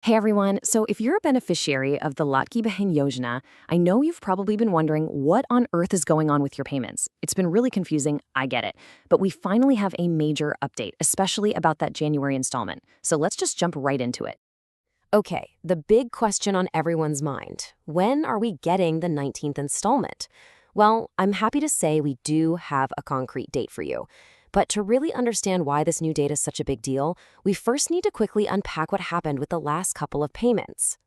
Hey everyone, so if you're a beneficiary of the Ladki Bahin Yojana, I know you've probably been wondering what on earth is going on with your payments. It's been really confusing, I get it. But we finally have a major update, especially about that January installment. So let's just jump right into it. Okay, the big question on everyone's mind. When are we getting the 19th installment? Well, I'm happy to say we do have a concrete date for you. But to really understand why this new date is such a big deal, we first need to quickly unpack what happened with the last couple of payments.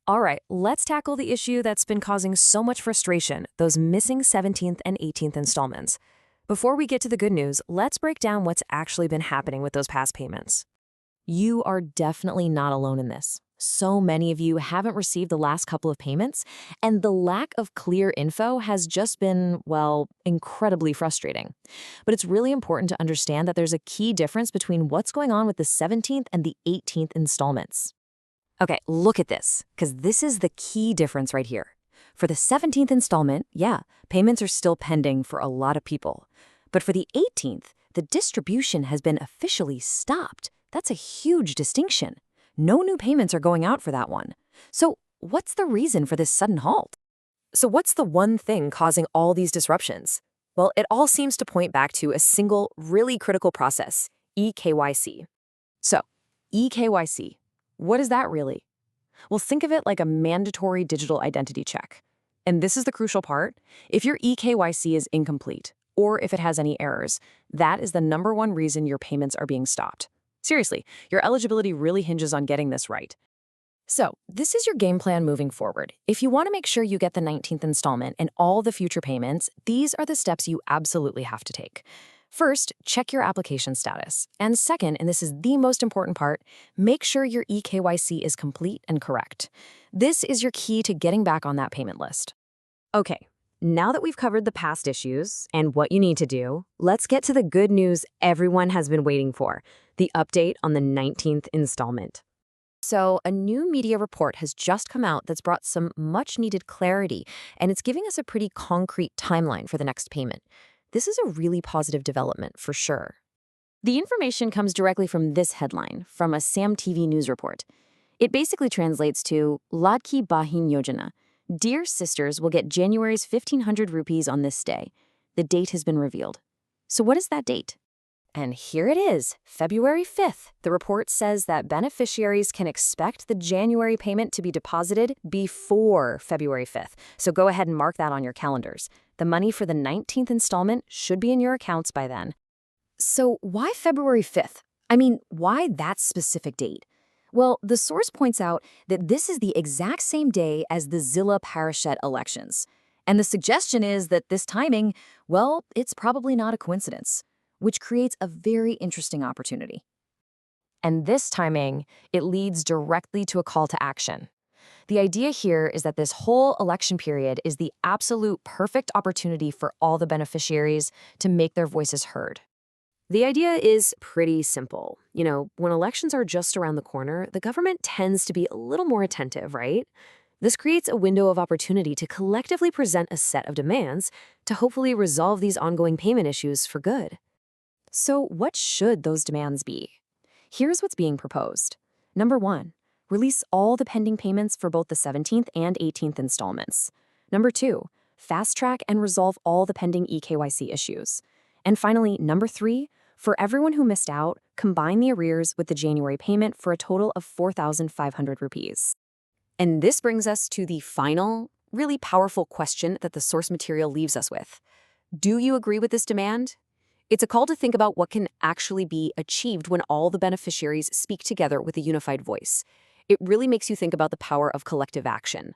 All right, let's tackle the issue that's been causing so much frustration, those missing 17th and 18th installments. Before we get to the good news, let's break down what's actually been happening with those past payments. You are definitely not alone in this. So many of you haven't received the last couple of payments, and the lack of clear info has just been, well, incredibly frustrating. But it's really important to understand that there's a key difference between what's going on with the 17th and the 18th installments. Okay, look at this, because this is the key difference right here. For the 17th installment, yeah, payments are still pending for a lot of people. But for the 18th, the distribution has been officially stopped. That's a huge distinction. No new payments are going out for that one. So what's the reason for this sudden halt? So what's the one thing causing all these disruptions? Well, it all seems to point back to a single, really critical process, e-KYC. So, e-KYC, what is that really? Well, think of it like a mandatory digital identity check. And this is the crucial part. If your e-KYC is incomplete, or if it has any errors, that is the #1 reason your payments are being stopped. Seriously, your eligibility really hinges on getting this right. So, this is your game plan moving forward. If you want to make sure you get the 19th installment and all the future payments, these are the steps you absolutely have to take. First, check your application status. And second, and this is the most important part, make sure your e-KYC is complete and correct. This is your key to getting back on that payment list. Okay, now that we've covered the past issues and what you need to do, let's get to the good news everyone has been waiting for, the update on the 19th installment. So, a new media report has just come out that's brought some much-needed clarity, and it's giving us a pretty concrete timeline for the next payment. This is a really positive development, for sure. The information comes directly from this headline, from a Sam TV news report. It basically translates to, Ladki Bahin Yojana. Dear sisters will get January's 1,500 rupees on this day. The date has been revealed. So what is that date? And here it is, February 5th. The report says that beneficiaries can expect the January payment to be deposited before February 5th. So go ahead and mark that on your calendars. The money for the 19th installment should be in your accounts by then. So why February 5th? I mean, why that specific date? Well, the source points out that this is the exact same day as the Zilla Parashet elections. And the suggestion is that this timing, well, it's probably not a coincidence, which creates a very interesting opportunity. And this timing, it leads directly to a call to action. The idea here is that this whole election period is the absolute perfect opportunity for all the beneficiaries to make their voices heard. The idea is pretty simple. You know, when elections are just around the corner, the government tends to be a little more attentive, right? This creates a window of opportunity to collectively present a set of demands to hopefully resolve these ongoing payment issues for good. So what should those demands be? Here's what's being proposed. #1, release all the pending payments for both the 17th and 18th installments. #2, fast track and resolve all the pending e-KYC issues. And finally, #3, for everyone who missed out, combine the arrears with the January payment for a total of 4,500 rupees. And this brings us to the final, really powerful question that the source material leaves us with. Do you agree with this demand? It's a call to think about what can actually be achieved when all the beneficiaries speak together with a unified voice. It really makes you think about the power of collective action.